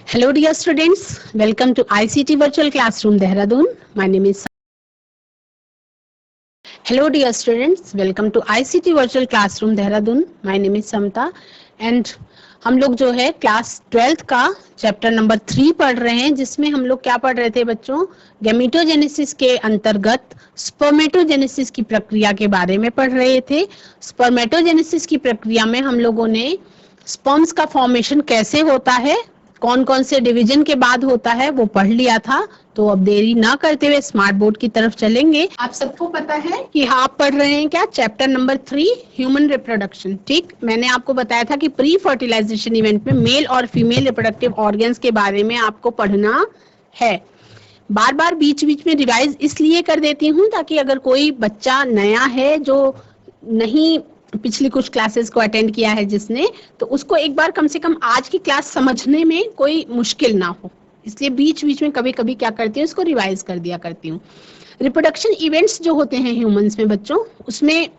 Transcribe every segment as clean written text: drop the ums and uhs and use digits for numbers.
Hello dear students, welcome to ICT Virtual Classroom Dehradun. My name is Hello dear students, welcome to ICT Virtual Classroom Dehradun. My name is Samta and हम लोग जो है class 12th का chapter number 3 पढ़ रहे हैं, जिसमें हम लोग क्या पढ़ रहे थे बच्चों, गैमीटोजेनेसिस के अंतर्गत स्पर्मेटोजेनेसिस की प्रक्रिया के बारे में पढ़ रहे थे। स्पर्मेटोजेनेसिस की प्रक्रिया में हम लोगों ने स्पर्म्स का फॉर्मेशन कैसे होता है, कौन कौन से डिवीजन के बाद होता है, वो पढ़ लिया था। तो अब देरी ना करते हुए स्मार्ट बोर्ड की तरफ चलेंगे। आप सबको पता है कि आप पढ़ रहे हैं क्या, चैप्टर नंबर 3 ह्यूमन रिप्रोडक्शन। ठीक, मैंने आपको बताया था कि प्री फर्टिलाइजेशन इवेंट में मेल और फीमेल रिप्रोडक्टिव ऑर्गन्स के बारे में आपको पढ़ना है। बार बार बीच बीच में रिवाइज इसलिए कर देती हूँ ताकि अगर कोई बच्चा नया है जो नहीं पिछली कुछ क्लासेस को अटेंड किया है जिसने, तो उसको एक बार कम से कम आज की क्लास समझने में कोई मुश्किल ना हो, इसलिए बीच बीच में कभी कभी क्या करती हूँ, इसको रिवाइज कर दिया करती हूँ। रिप्रोडक्शन इवेंट्स जो होते हैं ह्यूमंस में बच्चों, उसमें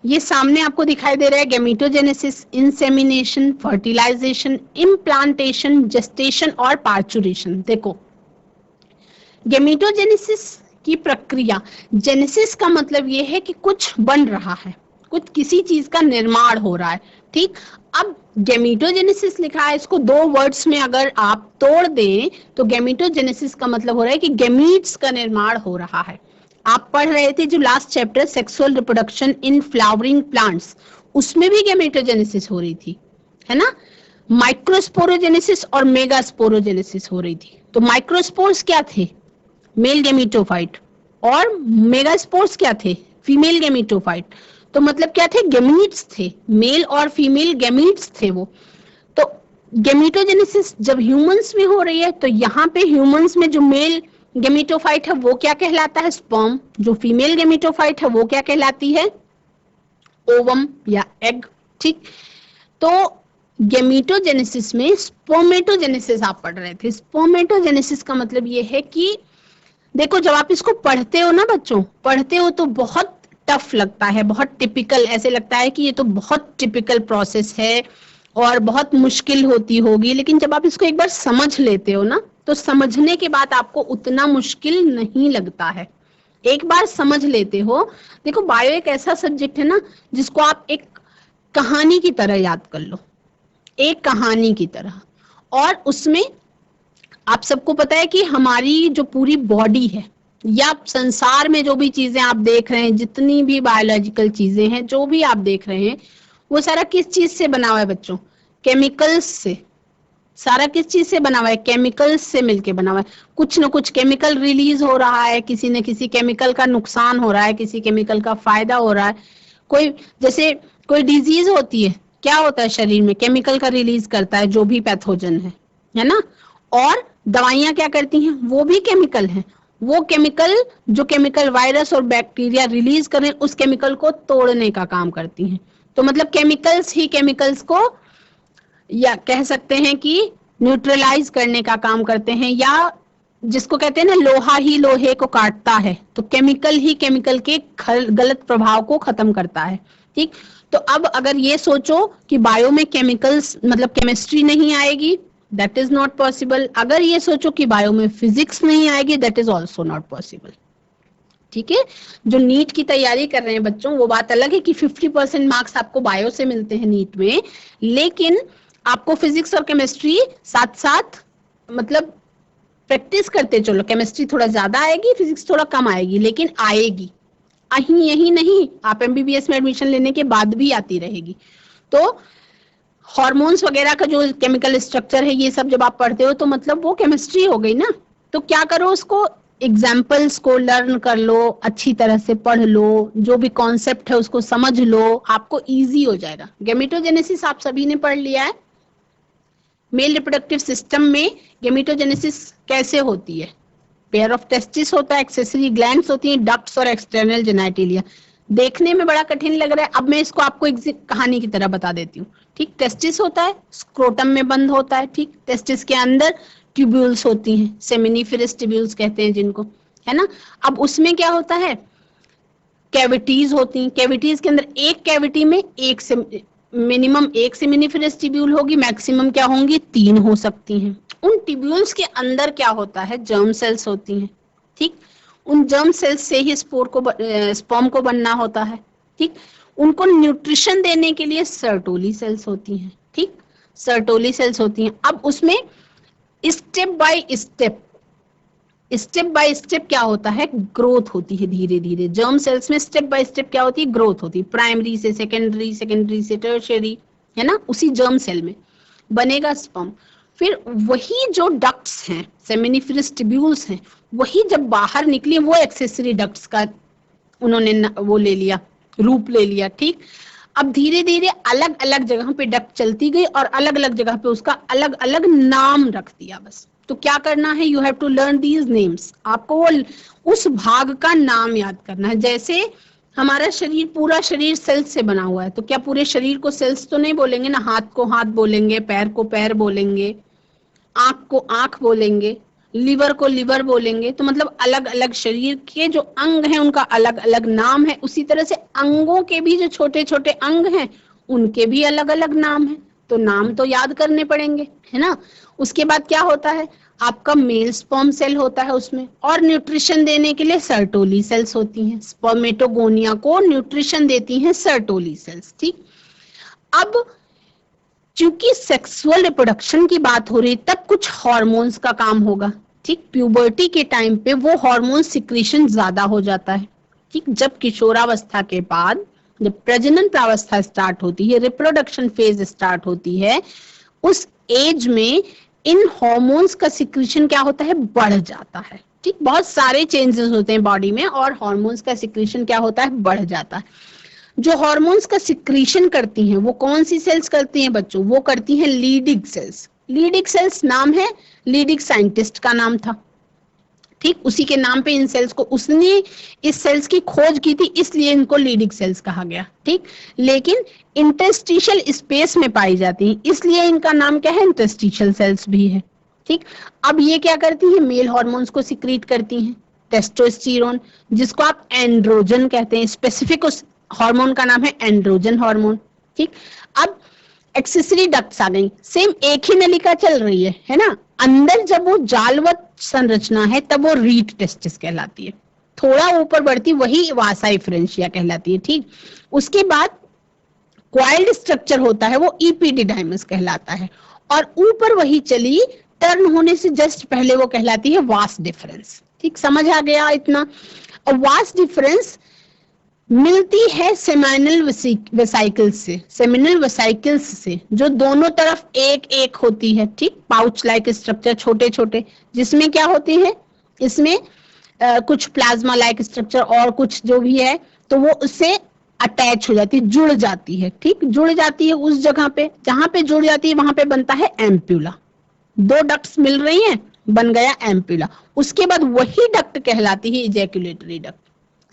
ये सामने आपको दिखाई दे रहा है, गैमीटोजेनेसिस, इंसेमिनेशन, फर्टिलाइजेशन, इम्प्लांटेशन, जेस्टेशन और पार्चुरेशन। देखो, गैमीटोजेनेसिस की प्रक्रिया, जेनेसिस का मतलब ये है कि कुछ बन रहा है, कुछ किसी चीज का निर्माण हो रहा है। ठीक, अब गैमीटोजेनेसिस लिखा है, इसको दो वर्ड्स में अगर आप तोड़ दें तो गैमीटोजेनेसिस का मतलब हो रहा है कि गैमीट्स का निर्माण हो रहा है। आप पढ़ रहे थे जो last chapter sexual reproduction in flowering plants, उसमें भी गैमीटोजेनेसिस हो रही थी, है ना। माइक्रोस्पोरोजेनेसिस और मेगास्पोरोजेनेसिस हो रही थी। तो माइक्रोस्पोर्स क्या थे, मेल गैमीटोफाइट, और मेगास्पोर्स क्या थे, फीमेल गैमीटोफाइट। तो मतलब क्या थे, गैमीट्स थे, मेल और फीमेल गैमीट्स थे वो। तो गैमीटोजेनेसिस जब ह्यूमंस में हो रही है तो यहाँ पे ह्यूमंस में जो मेल गैमीटोफाइट है वो क्या कहलाता है, स्पर्म। जो फीमेल गैमीटोफाइट है वो क्या कहलाती है, ओवम या एग। ठीक, तो गैमीटोजेनेसिस में स्पर्मेटोजेनेसिस आप पढ़ रहे थे। स्पर्मेटोजेनेसिस का मतलब ये है कि देखो, जब आप इसको पढ़ते हो ना बच्चों, पढ़ते हो तो बहुत टफ लगता है, बहुत टिपिकल, ऐसे लगता है कि ये तो बहुत टिपिकल प्रोसेस है और बहुत मुश्किल होती होगी। लेकिन जब आप इसको एक बार समझ लेते हो ना, तो समझने के बाद आपको उतना मुश्किल नहीं लगता है, एक बार समझ लेते हो। देखो, बायो एक ऐसा सब्जेक्ट है ना जिसको आप एक कहानी की तरह याद कर लो, एक कहानी की तरह। और उसमें आप सबको पता है कि हमारी जो पूरी बॉडी है या संसार में जो भी चीजें आप देख रहे हैं, जितनी भी बायोलॉजिकल चीजें हैं, जो भी आप देख रहे हैं, वो सारा किस चीज से बना हुआ है बच्चों, केमिकल्स से। सारा किस चीज से बना हुआ है, केमिकल्स से मिलके बना हुआ है। कुछ ना कुछ केमिकल रिलीज हो रहा है, किसी न किसी केमिकल का नुकसान हो रहा है, किसी केमिकल का फायदा हो रहा है। कोई जैसे कोई डिजीज होती है, क्या होता है शरीर में, केमिकल का रिलीज करता है जो भी पैथोजन है ना। और दवाइयां क्या करती हैं, वो भी केमिकल हैं। वो केमिकल जो केमिकल वायरस और बैक्टीरिया रिलीज करें, उस केमिकल को तोड़ने का काम करती हैं। तो मतलब केमिकल्स ही केमिकल्स को, या कह सकते हैं कि न्यूट्रलाइज करने का काम करते हैं, या जिसको कहते हैं ना, लोहा ही लोहे को काटता है, तो केमिकल ही केमिकल के गलत प्रभाव को खत्म करता है। ठीक, तो अब अगर ये सोचो कि बायो में केमिकल्स मतलब केमिस्ट्री नहीं आएगी, दैट इज नॉट पॉसिबल। अगर ये सोचो कि बायो में फिजिक्स नहीं आएगी, that is also not possible. ठीक है, जो नीट की तैयारी कर रहे हैं बच्चों, वो बात अलग है कि 50% मार्क्स आपको बायो से मिलते हैं नीट में, लेकिन आपको फिजिक्स और केमिस्ट्री साथ साथ मतलब प्रैक्टिस करते चलो। केमिस्ट्री थोड़ा ज्यादा आएगी, फिजिक्स थोड़ा कम आएगी, लेकिन आएगी। यही नहीं, आप एमबीबीएस में एडमिशन लेने के बाद भी आती रहेगी। तो हार्मोन्स वगैरह का जो केमिकल स्ट्रक्चर है, ये सब जब आप पढ़ते हो तो मतलब वो केमिस्ट्री हो गई ना। तो क्या करो, उसको एग्जाम्पल्स को लर्न कर लो, अच्छी तरह से पढ़ लो, जो भी कॉन्सेप्ट है उसको समझ लो, आपको इजी हो जाएगा। गैमीटोजेनेसिस आप सभी ने पढ़ लिया है। मेल रिप्रोडक्टिव सिस्टम में गैमीटोजेनेसिस कैसे होती है, पेयर ऑफ टेस्टिस होता है, एक्सेसरी ग्लैंड्स होती हैं, डक्ट्स और एक्सटर्नल जेनिटलिया। देखने में बड़ा कठिन लग रहा है, अब मैं इसको आपको एक कहानी की तरह बता देती हूँ। ठीक, टेस्टिस होता है, स्क्रोटम में बंद होता है। ठीक, टेस्टिस के अंदर ट्यूब्यूल्स होती हैं, सेमिनिफेरस ट्यूब्यूल्स कहते हैं जिनको, है ना। अब उसमें क्या होता है, कैविटीज होती हैं, कैविटीज के अंदर एक कैविटी में एक से मिनिमम एक सेमिनिफेरस ट्यूब्यूल होगी, मैक्सिमम क्या होंगी 3 हो सकती हैं। उन ट्यूब्यूल्स के अंदर क्या होता है, जर्म सेल्स होती हैं, ठीक। उन जर्म सेल्स से ही स्पर्म को बनना होता है, ठीक। उनको न्यूट्रिशन देने के लिए सर्टोली सेल्स होती हैं, ठीक, सर्टोली सेल्स होती हैं। अब उसमें स्टेप बाय स्टेप क्या होता है, ग्रोथ होती है धीरे धीरे। जर्म सेल्स में स्टेप बाय स्टेप क्या होती है, ग्रोथ होती है, प्राइमरी से सेकेंडरी, सेकेंडरी से टर्शियरी, है ना। उसी जर्म सेल में बनेगा स्पर्म। फिर वही जो डक्ट्स हैं, सेमिनिफेरस ट्यूब्यूल्स हैं, वही जब बाहर निकली, वो एक्सेसरी डक्ट्स का उन्होंने वो ले लिया, रूप ले लिया, ठीक। अब धीरे धीरे अलग अलग जगह पे डक्ट चलती गई और अलग अलग जगह पे उसका अलग अलग नाम रख दिया बस। तो क्या करना है, you have to learn these names, आपको वो उस भाग का नाम याद करना है। जैसे हमारा शरीर, पूरा शरीर सेल्स से बना हुआ है, तो क्या पूरे शरीर को सेल्स तो नहीं बोलेंगे ना, हाथ को हाथ बोलेंगे, पैर को पैर बोलेंगे, आंख को आंख बोलेंगे, लिवर को लिवर बोलेंगे। तो मतलब अलग अलग शरीर के जो अंग हैं उनका अलग अलग नाम है। उसी तरह से अंगों के भी जो छोटे छोटे अंग हैं उनके भी अलग अलग नाम है, तो नाम तो याद करने पड़ेंगे, है ना। उसके बाद क्या होता है, आपका मेल स्पर्म सेल होता है उसमें, और न्यूट्रिशन देने के लिए सर्टोली सेल्स होती हैं। स्पर्मेटोगोनिया को न्यूट्रिशन देती हैं सर्टोली सेल्स, ठीक। अब चूंकि सेक्सुअल रिप्रोडक्शन की बात हो रही, तब कुछ हार्मोन्स का काम होगा, ठीक। प्यूबर्टी के टाइम पे वो हार्मोन सिक्रीशन ज्यादा हो जाता है, ठीक। जब किशोरावस्था के बाद, जब प्रजनन प्रावस्था स्टार्ट होती है, रिप्रोडक्शन फेज स्टार्ट होती है, उस एज में इन हार्मोन्स का सिक्रीशन क्या होता है, बढ़ जाता है, ठीक। बहुत सारे चेंजेस होते हैं बॉडी में और हार्मोन्स का सिक्रीशन क्या होता है, बढ़ जाता है। जो हार्मोन्स का सिक्रीशन करती हैं वो कौन सी सेल्स करती हैं बच्चों, वो करती हैं लीडिग सेल्स। लीडिग सेल्स नाम है, लीडिग साइंटिस्ट का नाम था, ठीक। उसी के नाम पे इन सेल्स को, उसने इस सेल्स की खोज की थी, इसलिए इनको लीडिग सेल्स कहा गया, ठीक। लेकिन इंटरस्टिशियल स्पेस में पाई जाती हैं, इसलिए इनका नाम क्या है, इंटरस्टिशियल सेल्स भी है, ठीक। अब ये क्या करती हैं, मेल हार्मोन्स को सिक्रीट करती हैं, टेस्टोस्टेरोन, जिसको आप एंड्रोजन कहते हैं। स्पेसिफिक उस हार्मोन का नाम है एंड्रोजन हार्मोन, ठीक। अब एक्सेसरी डक्ट्स आ गई, सेम एक ही नलिका चल रही है ना। अंदर जब वो जालवत संरचना है तब वो रीट टेस्टिस कहलाती है, थोड़ा ऊपर बढ़ती वही वासा इफ्रेंशिया कहलाती है, ठीक। उसके बाद क्वाइल्ड स्ट्रक्चर होता है, वो इपीडिडाइमस कहलाता है, और ऊपर वही चली, टर्न होने से जस्ट पहले वो कहलाती है वास डिफरेंस, ठीक। समझ आ गया इतना। और वास डिफरेंस मिलती है सेमिनल वेसिकल्स से, सेमिनल वेसिकल्स से, जो दोनों तरफ एक एक होती है, ठीक। पाउच लाइक स्ट्रक्चर, छोटे छोटे, जिसमें क्या होते हैं, इसमें कुछ प्लाज्मा लाइक स्ट्रक्चर और कुछ जो भी है, तो वो उससे अटैच हो जाती है, जुड़ जाती है, ठीक। जुड़ जाती है उस जगह पे, जहां पे जुड़ जाती है वहां पे बनता है एम्प्यूला। 2 डक्ट्स मिल रही हैं, बन गया एम्प्यूला। उसके बाद वही डक्ट कहलाती है इजैक्यूलेटरी डक्ट।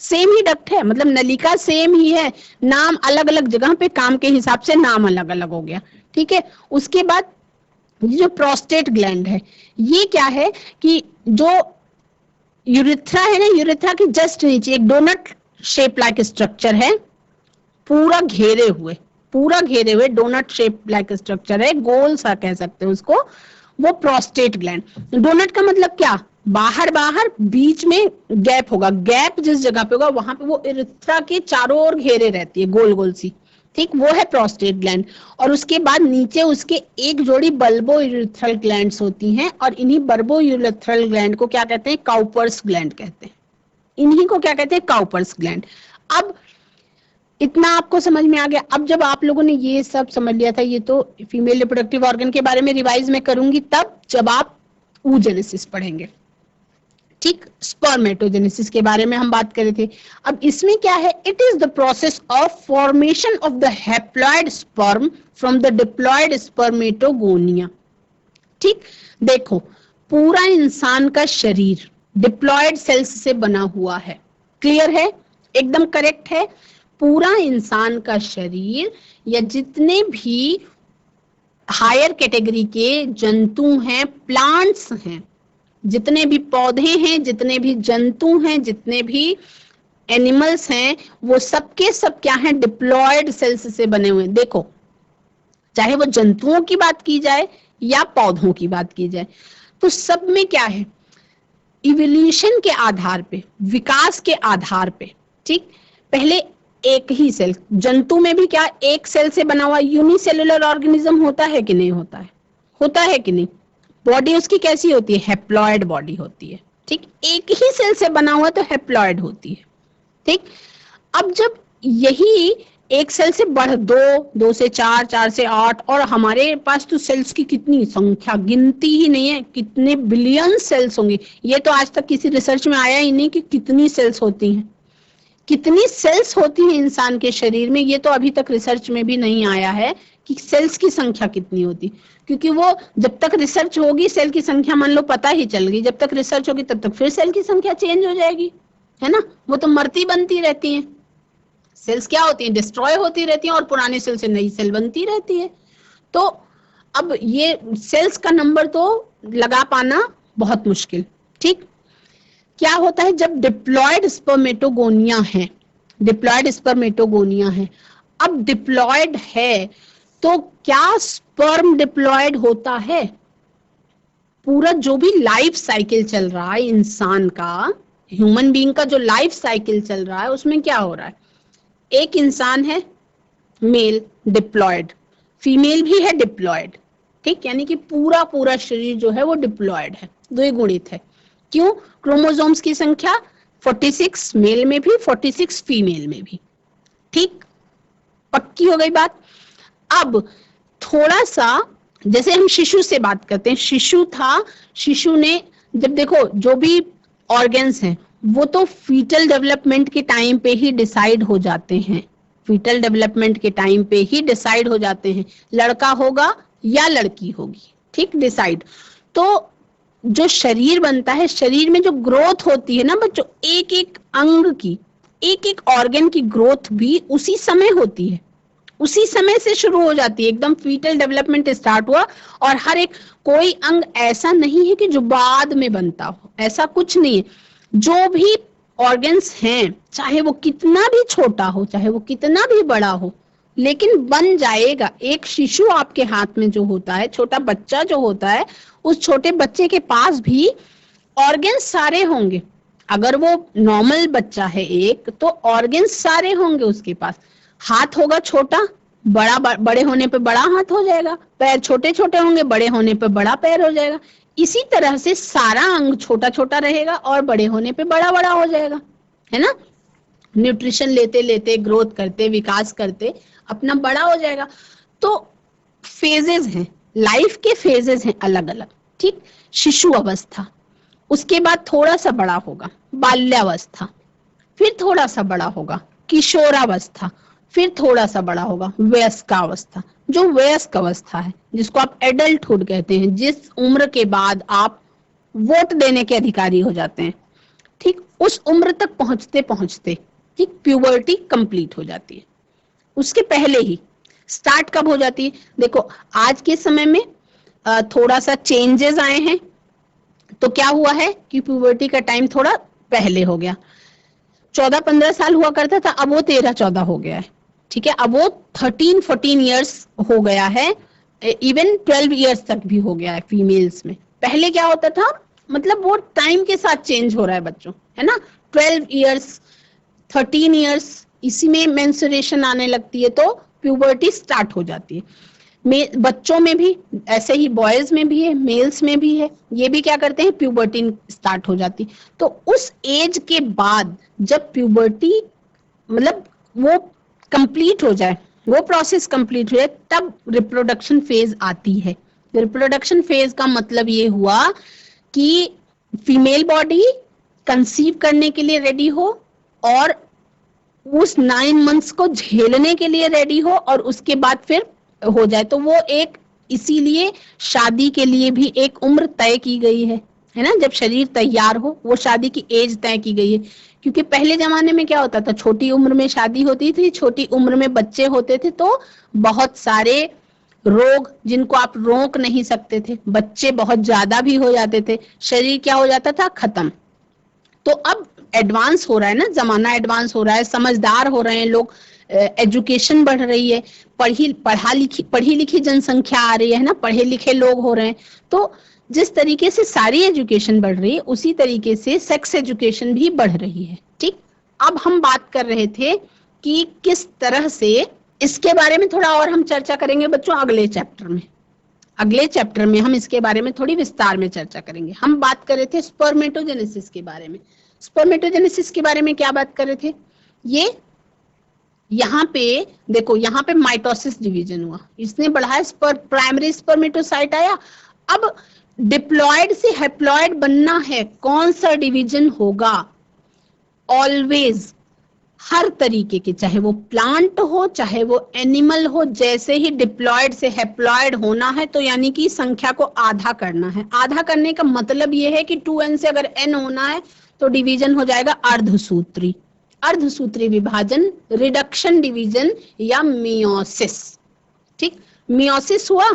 सेम ही डक्ट है, मतलब नलिका सेम ही है, नाम अलग अलग जगह पे, काम के हिसाब से नाम अलग अलग हो गया, ठीक है। उसके बाद ये जो प्रोस्टेट ग्लैंड है, ये क्या है कि जो यूरिथ्रा है ना, यूरिथ्रा के जस्ट नीचे एक डोनट शेप लाइक स्ट्रक्चर है, पूरा घेरे हुए डोनट शेप लाइक स्ट्रक्चर है, गोल सा कह सकते हैं उसको, वो प्रोस्टेट ग्लैंड। डोनट का मतलब क्या, बाहर बाहर, बीच में गैप होगा, गैप जिस जगह पे होगा वहां पे वो यूरिथ्रा के चारों ओर घेरे रहती है, गोल गोल सी, ठीक। वो है प्रोस्टेट ग्लैंड। और उसके बाद नीचे उसके एक जोड़ी बल्बो यूरिथ्रल ग्लैंड्स होती हैं, और इन्हीं बल्बो यूरिथ्रल ग्लैंड को क्या कहते हैं, काउपर्स ग्लैंड कहते हैं। इन्हीं को क्या कहते हैं, काउपर्स ग्लैंड। अब इतना आपको समझ में आ गया। अब जब आप लोगों ने ये सब समझ लिया था, ये तो फीमेल रिप्रोडक्टिव ऑर्गन के बारे में रिवाइज में करूंगी तब जब आप oogenesis पढ़ेंगे, ठीक। स्पर्मेटोजेनेसिस के बारे में हम बात कर रहे थे। अब इसमें क्या है, it is the process of formation of the haploid sperm from the diploid spermatogonia, ठीक। देखो, पूरा इंसान का शरीर डिप्लॉयड सेल्स से बना हुआ है, क्लियर है, एकदम करेक्ट है। पूरा इंसान का शरीर या जितने भी हायर कैटेगरी के जंतु हैं, प्लांट्स हैं, जितने भी पौधे हैं, जितने भी जंतु हैं, जितने भी एनिमल्स हैं, वो सबके सब क्या हैं, डिप्लॉयड सेल्स से बने हुए हैं। देखो, चाहे वो जंतुओं की बात की जाए या पौधों की बात की जाए, तो सब में क्या है, इवोल्यूशन के आधार पे, विकास के आधार पे, ठीक, पहले एक ही सेल, जंतु में भी क्या एक सेल से बना हुआ यूनिसेलुलर ऑर्गेनिज्म होता है कि नहीं होता है, होता है कि नहीं। बॉडी उसकी कैसी होती है, हैप्लॉयड बॉडी होती है, ठीक, एक ही सेल से बना हुआ तो हैप्लॉयड होती है, ठीक। अब जब यही एक सेल से बढ़ दो से चार, चार से 8, और हमारे पास तो सेल्स की कितनी संख्या, गिनती ही नहीं है, कितने बिलियन सेल्स होंगे। ये तो आज तक किसी रिसर्च में आया ही नहीं कि कितनी सेल्स होती हैं, कितनी सेल्स होती हैं इंसान के शरीर में। ये तो अभी तक रिसर्च में भी नहीं आया है कि सेल्स की संख्या कितनी होती, क्योंकि वो जब तक रिसर्च होगी सेल की संख्या मान लो पता ही चल गई, जब तक रिसर्च होगी तब तक फिर सेल की संख्या चेंज हो जाएगी, है ना। वो तो मरती बनती रहती हैं, सेल्स क्या होती हैं, डिस्ट्रॉय होती रहती हैं, और पुराने सेल से नई सेल बनती रहती है। तो अब ये सेल्स का नंबर तो लगा पाना बहुत मुश्किल, ठीक। क्या होता है जब डिप्लॉयड स्पर्मेटोगोनिया है, डिप्लॉयड स्पर्मेटोगोनिया है, अब डिप्लॉयड है तो क्या स्पर्म डिप्लॉयड होता है। पूरा जो भी लाइफ साइकिल चल रहा है इंसान का, ह्यूमन बीइंग का जो लाइफ साइकिल चल रहा है, उसमें क्या हो रहा है, एक इंसान है मेल डिप्लॉयड, फीमेल भी है डिप्लॉयड, ठीक, यानी कि पूरा पूरा शरीर जो है वो डिप्लॉयड है, द्विगुणित है। क्यों, क्रोमोसोम्स की संख्या 46 मेल में भी, 46 फीमेल में भी, ठीक, पक्की हो गई बात। अब थोड़ा सा जैसे हम शिशु से बात करते हैं, शिशु था, शिशु ने जब देखो जो भी ऑर्गन्स हैं वो तो फीटल डेवलपमेंट के टाइम पे ही डिसाइड हो जाते हैं, फीटल डेवलपमेंट के टाइम पे ही डिसाइड हो जाते हैं, लड़का होगा या लड़की होगी, ठीक, डिसाइड। तो जो शरीर बनता है, शरीर में जो ग्रोथ होती है ना बच्चों, एक एक अंग की, एक एक ऑर्गन की ग्रोथ भी उसी समय होती है, उसी समय से शुरू हो जाती है, एकदम फीटल डेवलपमेंट स्टार्ट हुआ, और हर एक कोई अंग ऐसा नहीं है कि जो बाद में बनता हो, ऐसा कुछ नहीं है। जो भी ऑर्गन्स हैं, चाहे वो कितना भी छोटा हो, चाहे वो कितना भी बड़ा हो, लेकिन बन जाएगा। एक शिशु आपके हाथ में जो होता है, छोटा बच्चा जो होता है, उस छोटे बच्चे के पास भी ऑर्गन्स सारे होंगे। अगर वो नॉर्मल बच्चा है एक, तो ऑर्गन्स सारे होंगे उसके पास। हाथ होगा छोटा, बड़े होने पे बड़ा हाथ हो जाएगा, पैर छोटे छोटे होंगे, बड़े होने पे बड़ा पैर हो जाएगा। इसी तरह से सारा अंग छोटा छोटा रहेगा और बड़े होने पे बड़ा बड़ा हो जाएगा, है ना। न्यूट्रिशन लेते लेते, ग्रोथ करते, विकास करते अपना बड़ा हो जाएगा। तो फेजेस हैं, लाइफ के फेजेस हैं अलग अलग, ठीक। शिशु अवस्था, उसके बाद थोड़ा सा बड़ा होगा बाल्यावस्था, फिर थोड़ा सा बड़ा होगा किशोरावस्था, फिर थोड़ा सा बड़ा होगा वयस्कावस्था। जो वयस्क अवस्था है, जिसको आप एडल्टहुड कहते हैं, जिस उम्र के बाद आप वोट देने के अधिकारी हो जाते हैं, ठीक, उस उम्र तक पहुंचते पहुंचते, ठीक, प्यूबर्टी कंप्लीट हो जाती है। उसके पहले ही स्टार्ट कब हो जाती है, देखो आज के समय में थोड़ा सा चेंजेस आए हैं। तो क्या हुआ है कि प्यूबर्टी का टाइम थोड़ा पहले हो गया, 14-15 साल हुआ करता था, अब वो 13-14 हो गया है, ठीक है। अब वो 13-14 ईयर्स हो गया है, इवन 12 ईयर्स तक भी हो गया है फीमेल्स में। पहले क्या होता था, मतलब वो टाइम के साथ चेंज हो रहा है बच्चों, है ना। 12 ईयर्स, 13 ईयर्स, इसी में मेंस्ट्रुएशन आने लगती है, तो प्यूबर्टी स्टार्ट हो जाती है। बच्चों में भी ऐसे ही, बॉयज में भी है, मेल्स में भी है, ये भी क्या करते हैं, प्यूबर्टी स्टार्ट हो जाती। तो उस एज के बाद जब प्यूबर्टी मतलब वो कंप्लीट हो जाए, वो प्रोसेस कंप्लीट हो जाए, तब रिप्रोडक्शन फेज आती है। रिप्रोडक्शन फेज का मतलब ये हुआ कि फीमेल बॉडी कंसीव करने के लिए रेडी हो, और उस 9 मंथ्स को झेलने के लिए रेडी हो, और उसके बाद फिर हो जाए। तो वो एक, इसीलिए शादी के लिए भी एक उम्र तय की गई है ना। जब शरीर तैयार हो, वो शादी की एज तय की गई है। क्योंकि पहले जमाने में क्या होता था, छोटी उम्र में शादी होती थी, छोटी उम्र में बच्चे होते थे, तो बहुत सारे रोग जिनको आप रोक नहीं सकते थे, बच्चे बहुत ज्यादा भी हो जाते थे, शरीर क्या हो जाता था, खत्म। तो अब एडवांस हो रहा है ना, जमाना एडवांस हो रहा है, समझदार हो रहे हैं लोग, एजुकेशन बढ़ रही है, पढ़ी लिखी जनसंख्या आ रही है ना, पढ़े लिखे लोग हो रहे हैं। तो जिस तरीके से सारी एजुकेशन बढ़ रही है उसी तरीके से सेक्स एजुकेशन भी बढ़ रही है। ठीक, अब हम बात कर रहे थे कि किस तरह से, इसके बारे में थोड़ा और हम चर्चा करेंगे बच्चों अगले चैप्टर में। अगले चैप्टर में हम इसके बारे में थोड़ी विस्तार में चर्चा करेंगे। हम बात कर रहे थे स्पर्मेटोजेनेसिस के बारे में। स्पर्मेटोजेनेसिस के बारे में क्या बात कर रहे थे, ये यहाँ पे देखो, यहाँ पे माइटोसिस डिवीजन हुआ, इसने बढ़ाया, प्राइमरी स्पर्मेटोसाइट आया। अब डिप्लॉयड से हैप्लॉयड बनना है, कौन सा डिवीजन होगा, ऑलवेज, हर तरीके के, चाहे वो प्लांट हो चाहे वो एनिमल हो, जैसे ही डिप्लॉयड से हैप्लॉयड होना है तो यानी कि संख्या को आधा करना है। आधा करने का मतलब ये है कि 2n से अगर n होना है तो डिवीजन हो जाएगा अर्धसूत्री, अर्धसूत्री विभाजन, रिडक्शन डिवीजन या मियोसिस। ठीक, मियोसिस हुआ।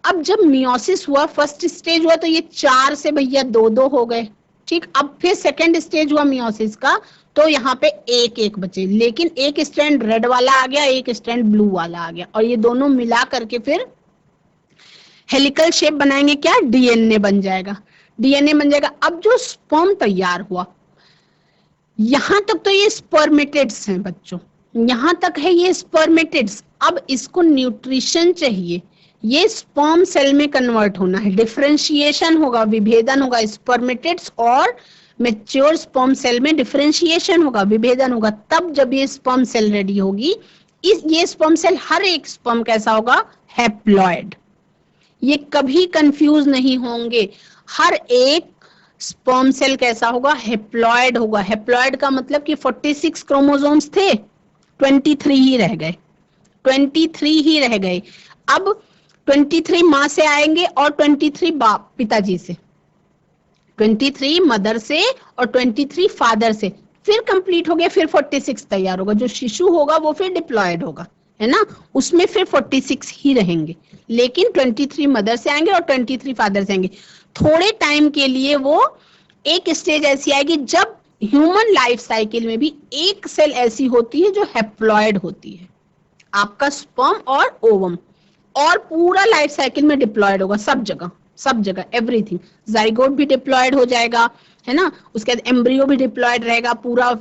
अब जब मियोसिस हुआ, फर्स्ट स्टेज हुआ तो ये 4 से भैया 2-2 हो गए। ठीक, अब फिर सेकेंड स्टेज हुआ मियोसिस का, तो यहाँ पे 1-1 बचे, लेकिन एक स्ट्रैंड रेड वाला आ गया, एक स्ट्रैंड ब्लू वाला आ गया, और ये दोनों मिला करके फिर हेलिकल शेप बनाएंगे, क्या, डीएनए बन जाएगा, डीएनए बन जाएगा। अब जो स्पर्म तैयार हुआ, यहां तक तो ये स्पर्मेटिड्स हैं बच्चों, यहां तक है ये स्पर्मेटिड्स। अब इसको न्यूट्रिशन चाहिए, ये स्पर्म सेल में कन्वर्ट होना है, डिफरेंशिएशन होगा, विभेदन होगा, स्पर्मेटिड्स और मैच्योर स्पर्म सेल में डिफरेंशिएशन होगा, विभेदन होगा। तब जब ये स्पर्म सेल रेडी होगी, ये स्पर्म सेल, हर एक स्पर्म कैसा होगा, हैप्लॉयड। ये कभी कंफ्यूज नहीं होंगे, हर एक स्पर्म सेल कैसा होगा, हैप्लॉयड होगा। हैप्लॉयड का मतलब कि 46 क्रोमोसोम्स थे, 23 ही रह गए, 23 ही रह गए। अब 23 माँ से आएंगे और 23 बाप पिताजी से, 23 मदर से और 23 फादर से, फिर कंप्लीट हो गया, फिर 46 तैयार होगा। जो शिशु होगा वो फिर डिप्लॉयड होगा, है ना, उसमें फिर 46 ही रहेंगे, लेकिन 23 मदर से आएंगे और 23 फादर से आएंगे। थोड़े टाइम के लिए वो एक स्टेज ऐसी आएगी जब ह्यूमन लाइफ साइकिल में भी एक सेल ऐसी होती है जो हैप्लॉयड होती है, आपका स्पर्म और ओवम, और पूरा लाइफ साइकिल में डिप्लॉयड होगा, सब जगह, सब जगह, एवरीथिंग। जाइगोट भी डिप्लॉयड हो जाएगा, है ना, उसके बाद एम्ब्रियो भी डिप्लॉयड रहेगा, पूरा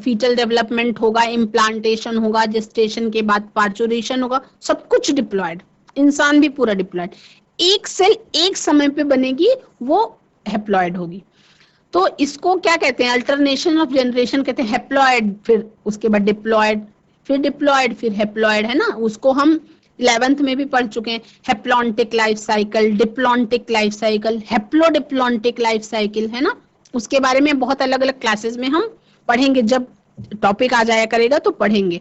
फीटल डेवलपमेंट होगा, इम्प्लांटेशन होगा, जेस्टेशन के बाद पार्चुरेशन होगा, सब कुछ डिप्लॉयड, इंसान भी पूरा डिप्लॉयड। एक सेल एक समय पे बनेगी, वो हैप्लॉयड होगी। तो इसको क्या कहते हैं, अल्टरनेशन ऑफ जनरेशन कहते हैं, हैप्लॉयड, फिर उसके बाद डिप्लॉयड, फिर डिप्लॉयड, फिर हैप्लॉयड, है ना। उसको हम 11th में भी पढ़ चुके हैं, haplontic life cycle, diplontic life cycle, haplodiplontic life cycle, है ना। उसके बारे में बहुत अलग अलग क्लासेस में हम पढ़ेंगे, जब टॉपिक आ जाया करेगा तो पढ़ेंगे।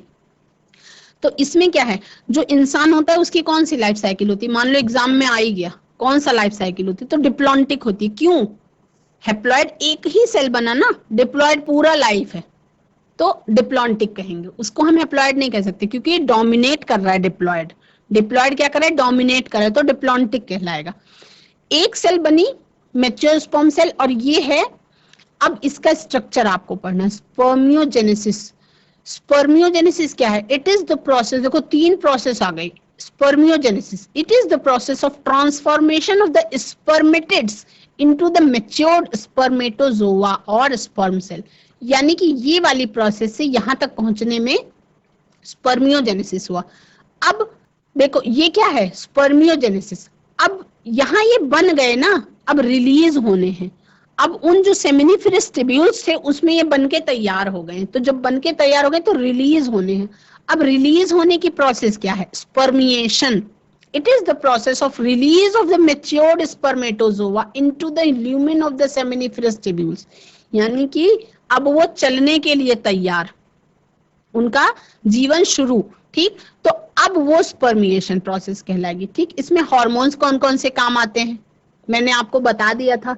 तो इसमें क्या है, जो इंसान होता है उसकी कौन सी लाइफ साइकिल होती है, मान लो एग्जाम में आ ही गया, कौन सा लाइफ साइकिल होती है, तो डिप्लॉन्टिक होती है। क्यों, हैप्लॉयड एक ही सेल बना ना, डिप्लॉयड पूरा लाइफ है, तो डिप्लॉन्टिक कहेंगे उसको, हम हैप्लॉयड नहीं कह सकते, क्योंकि ये डोमिनेट कर रहा है। डिप्लॉयड, डिप्लॉयड क्या कर रहा है, डोमिनेट कर रहा है, तो डिप्लॉन्टिक कहलाएगा। एक सेल बनी, मैच्योर स्पर्म सेल, और ये है, अब इसका स्ट्रक्चर आपको पढ़ना है, स्पर्मियोजेनेसिस। स्पर्मियोजेनेसिस क्या है, इट इज द प्रोसेस, देखो 3 प्रोसेस आ गई। Spermiogenesis, it is the process of transformation of the spermatids into the matured spermatozoa और स्पर्म सेल, यानी कि ये वाली प्रोसेस से यहां तक पहुंचने में स्पर्मियोजेनेसिस हुआ। अब देखो ये क्या है, स्पर्मियोजेनेसिस। अब यहाँ ये बन गए ना, अब रिलीज होने हैं। अब उन जो सेमिनिफेरस ट्यूब्यूल्स थे उसमें ये बनके तैयार हो गए, तो जब बनके तैयार हो गए तो रिलीज होने हैं। अब रिलीज होने की प्रोसेस क्या है, spermiation. It is the process of release of the matured spermatozoa into the lumen of the seminiferous tubules, यानी कि अब वो चलने के लिए तैयार, उनका जीवन शुरू। ठीक, तो अब वो स्पर्मिएशन प्रोसेस कहलाएगी। ठीक, इसमें हार्मोन्स कौन कौन से काम आते हैं मैंने आपको बता दिया था।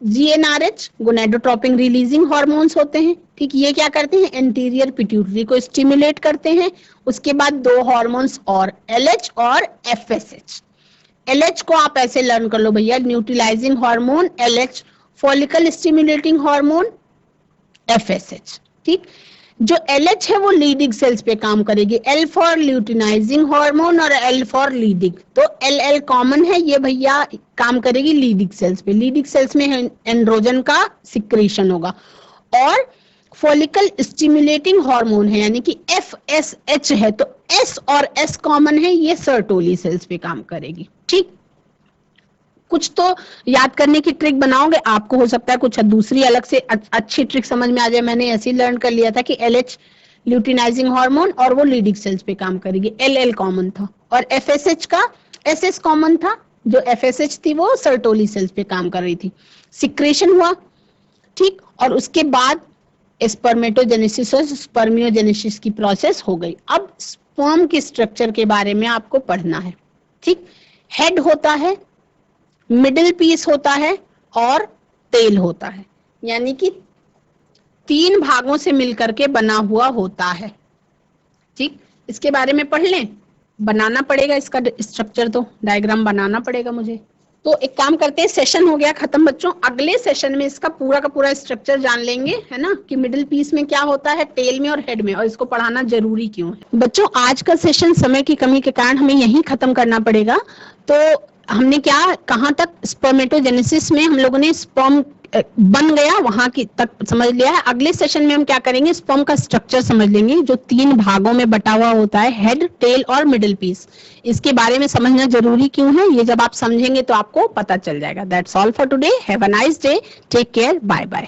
जीएनआरएच गोनेडोट्रोपिन रिलीजिंग हार्मोन्स होते हैं, ठीक, ये क्या करते हैं, एंटीरियर पिट्यूटरी को स्टिमुलेट करते हैं। उसके बाद दो हार्मोन्स और, LH और FSH। LH को आप ऐसे लर्न कर लो भैया, neutralising hormone LH, follicle stimulating hormone FSH। ठीक, जो LH है वो लीडिंग सेल्स पे काम करेगी, L फॉर ल्यूटिनाइजिंग हार्मोन और L फॉर लीडिंग, तो LL कॉमन है, ये भैया काम करेगी लीडिंग सेल्स पे। लीडिंग सेल्स में एंड्रोजन का सिक्रीशन होगा। और फॉलिकल स्टिमुलेटिंग हार्मोन है यानी कि FSH है, तो S और S कॉमन है, ये सर्टोली सेल्स पे काम करेगी। ठीक, कुछ तो याद करने की ट्रिक बनाओगे, आपको हो सकता है कुछ दूसरी अलग से अच्छी ट्रिक समझ में आ जाए। मैंने ऐसे ही लर्न कर लिया था कि LH ल्यूटिनाइजिंग हार्मोन और वो लीडिंग सेल्स पे काम करेगी, LL कॉमन था, और FSH का SS कॉमन था, जो FSH थी वो सर्टोली सेल्स पे काम कर रही थी। सिक्रेशन हुआ, ठीक, और उसके बाद स्पर्मेटोजेनेसिस और स्पर्मियोजेनेसिस की प्रोसेस हो गई। अब स्पर्म के स्ट्रक्चर के बारे में आपको पढ़ना है। ठीक, हेड होता है, मिडिल पीस होता है और टेल होता है, यानी कि 3 भागों से मिलकर के बना हुआ होता है। ठीक, इसके बारे में पढ़ लें, बनाना पड़ेगा इसका स्ट्रक्चर, तो डायग्राम बनाना पड़ेगा मुझे। तो एक काम करते हैं, सेशन हो गया खत्म बच्चों, अगले सेशन में इसका पूरा का पूरा स्ट्रक्चर जान लेंगे, है ना, कि मिडिल पीस में क्या होता है, टेल में और हेड में, और इसको पढ़ाना जरूरी क्यों है। बच्चों आज का सेशन समय की कमी के कारण हमें यहीं खत्म करना पड़ेगा। तो हमने क्या, कहाँ तक, स्पर्मेटोजेनेसिस में हम लोगों ने स्पर्म बन गया वहां की तक समझ लिया है। अगले सेशन में हम क्या करेंगे, स्पर्म का स्ट्रक्चर समझ लेंगे, जो 3 भागों में बटा हुआ होता है, हेड, टेल और मिडिल पीस। इसके बारे में समझना जरूरी क्यों है, ये जब आप समझेंगे तो आपको पता चल जाएगा। That's all for today, have a nice day, take care, bye bye.